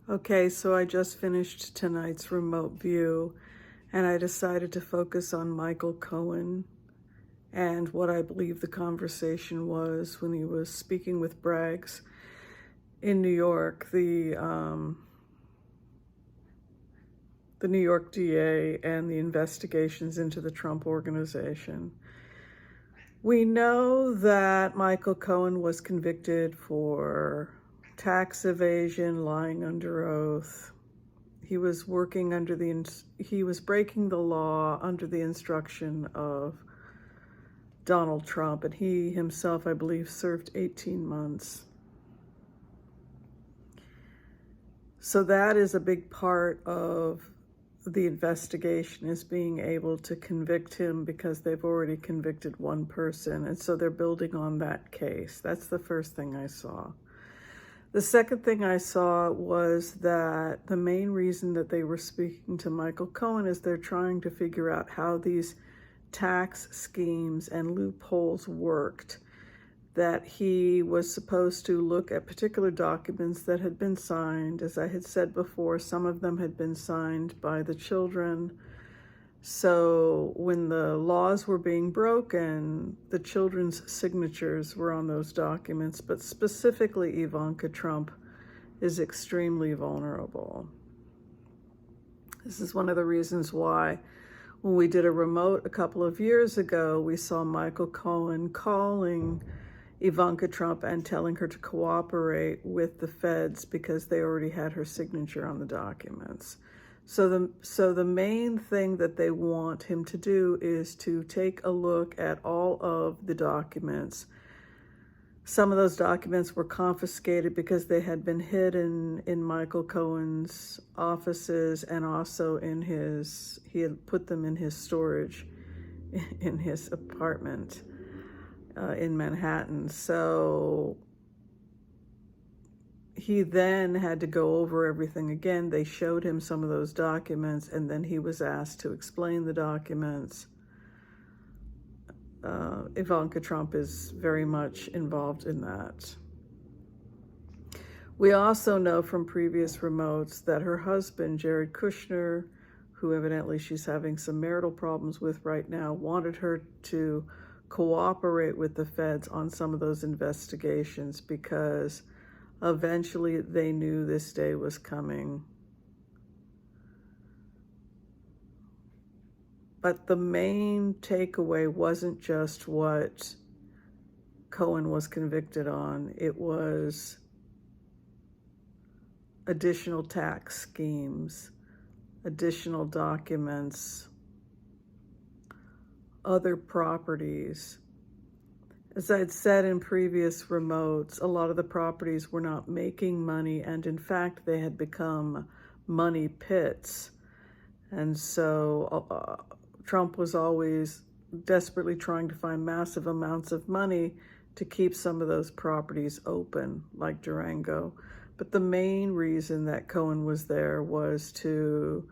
Okay, so I just finished tonight's remote view, and I decided to focus on Michael Cohen and what I believe the conversation was when he was speaking with Braggs in New York, the New York DA, and the investigations into the Trump organization. We know that Michael Cohen was convicted for tax evasion, lying under oath. He was breaking the law under the instruction of Donald Trump, and he himself, I believe, served 18 months. So that is a big part of the investigation, is being able to convict him, because they've already convicted one person, and so they're building on that case. That's the first thing I saw. The second thing I saw was that the main reason that they were speaking to Michael Cohen is they're trying to figure out how these tax schemes and loopholes worked, that he was supposed to look at particular documents that had been signed. As I had said before, some of them had been signed by the children. So when the laws were being broken, the children's signatures were on those documents, but specifically Ivanka Trump is extremely vulnerable. This is one of the reasons why when we did a remote a couple of years ago, we saw Michael Cohen calling Ivanka Trump and telling her to cooperate with the feds because they already had her signature on the documents. So the main thing that they want him to do is to take a look at all of the documents. Some of those documents were confiscated because they had been hidden in Michael Cohen's offices, and also he had put them in his storage in his apartment in Manhattan. So he then had to go over everything again. They showed him some of those documents, and then he was asked to explain the documents. Ivanka Trump is very much involved in that. We also know from previous remotes that her husband, Jared Kushner, who evidently she's having some marital problems with right now, wanted her to cooperate with the feds on some of those investigations because eventually they knew this day was coming. But the main takeaway wasn't just what Cohen was convicted on. It was additional tax schemes, additional documents, other properties. As I had said in previous remotes, a lot of the properties were not making money, and in fact, they had become money pits. And so Trump was always desperately trying to find massive amounts of money to keep some of those properties open, like Durango. But the main reason that Cohen was there was to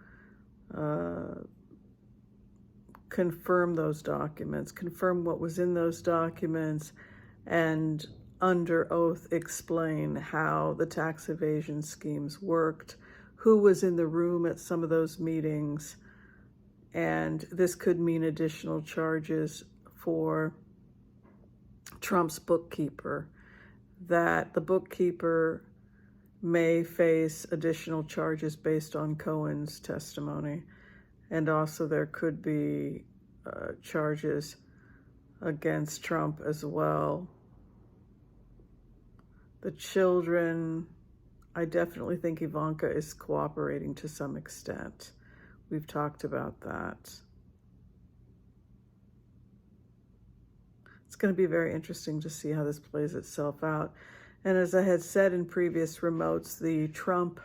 confirm those documents, confirm what was in those documents, and under oath explain how the tax evasion schemes worked, who was in the room at some of those meetings, and this could mean additional charges for Trump's bookkeeper, that the bookkeeper may face additional charges based on Cohen's testimony. And also there could be charges against Trump as well. The children, I definitely think Ivanka is cooperating to some extent. We've talked about that. It's going to be very interesting to see how this plays itself out. And as I had said in previous remotes, the Trump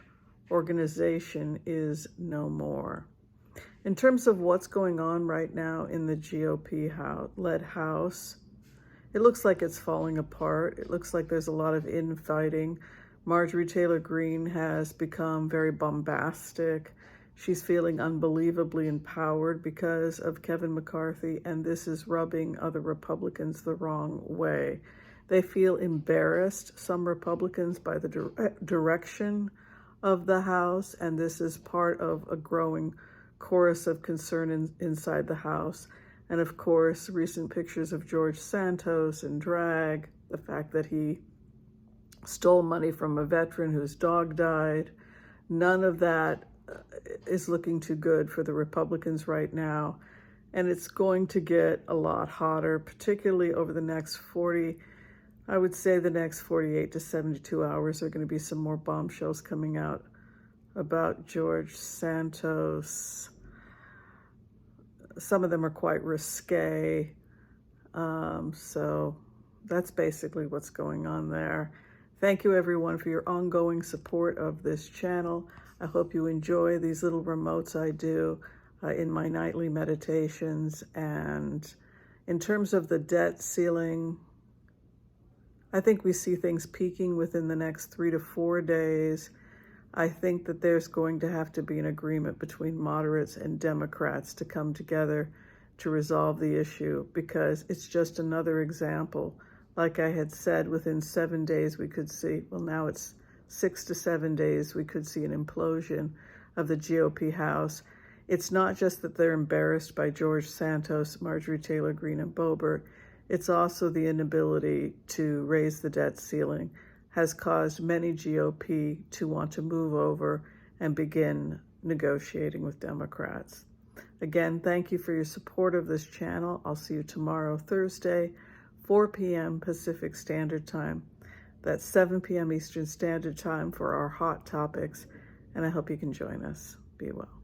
organization is no more. In terms of what's going on right now in the GOP-led House, it looks like it's falling apart. It looks like there's a lot of infighting. Marjorie Taylor Greene has become very bombastic. She's feeling unbelievably empowered because of Kevin McCarthy, and this is rubbing other Republicans the wrong way. They feel embarrassed, some Republicans, by the direction of the House, and this is part of a growing chorus of concern inside the House. And of course, recent pictures of George Santos in drag, the fact that he stole money from a veteran whose dog died. None of that is looking too good for the Republicans right now. And it's going to get a lot hotter, particularly over the next 48 to 72 hours. There are going to be some more bombshells coming out about George Santos. Some of them are quite risque. So that's basically what's going on there. Thank you, everyone, for your ongoing support of this channel. I hope you enjoy these little remotes I do in my nightly meditations. And in terms of the debt ceiling, I think we see things peaking within the next 3 to 4 days. I think that there's going to have to be an agreement between moderates and Democrats to come together to resolve the issue, because it's just another example. Like I had said, within 7 days we could see, well, now it's 6 to 7 days, we could see an implosion of the GOP House. It's not just that they're embarrassed by George Santos, Marjorie Taylor Greene, and Boebert. It's also the inability to raise the debt ceiling has caused many GOP to want to move over and begin negotiating with Democrats. Again, thank you for your support of this channel. I'll see you tomorrow, Thursday, 4 p.m. Pacific Standard Time. That's 7 p.m. Eastern Standard Time for our hot topics, and I hope you can join us. Be well.